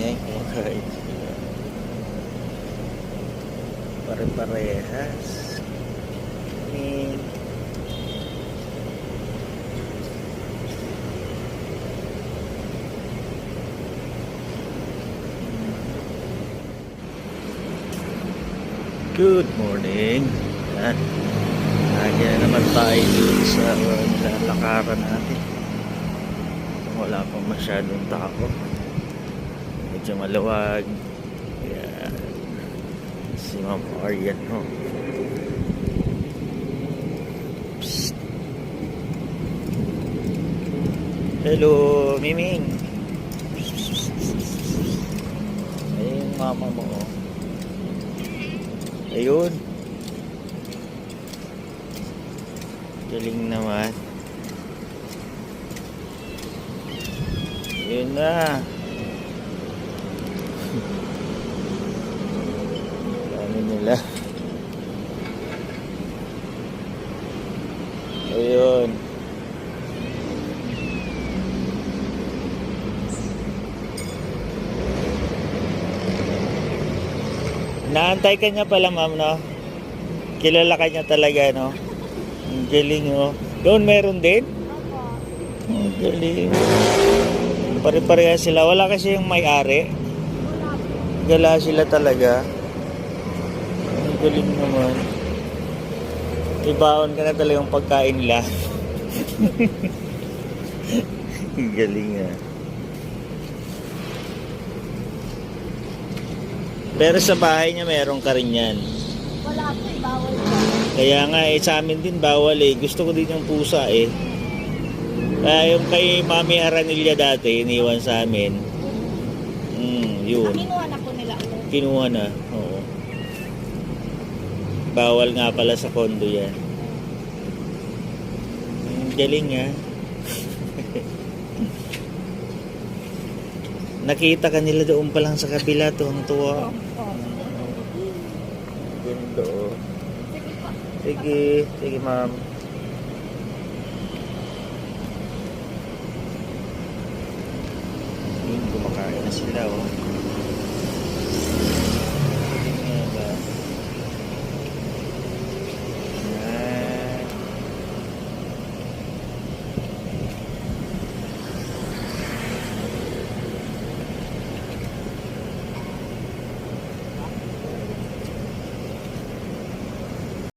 Ayan, kumakain sila. Pare-parehas. Ayan. Good morning. Yan. Lagi na naman tayo dito sa nilalakaran natin. Wala pang masyadong tao. Medyo maluwag. Yan. Si Ma'am Arian, no? Psst. Hello, Miming. Ayun, mama mo. Ayun. Galing naman. Ayun na. Ano nila? Ayun. Naantay ka niya pala, ma'am, no? Kilala ka niya talaga, no? Ang galing, oh. Doon meron din? Ang galing. Pare-pareha sila. Wala kasi yung may-ari. Gala sila talaga. Ang galing naman. Ibaon ka na talagang pagkain nila. Ang galing, ah. Pero sa bahay niya meron ka rin yan. Wala po, bawal po. Kaya nga sa amin din bawal eh. Gusto ko din yung pusa eh. Kaya yung kay Mami Aranilla dati, iniwan sa amin. Yun. Kinuha na po nila ako. Kinuha na, oo. Bawal nga pala sa kondo yan. Galing nga. Nakita ka nila doon pa lang sa kabila to. Ang tuwa. Ganda, oh. Sige, sige, ma'am. Yun, kumakain na sila, oh.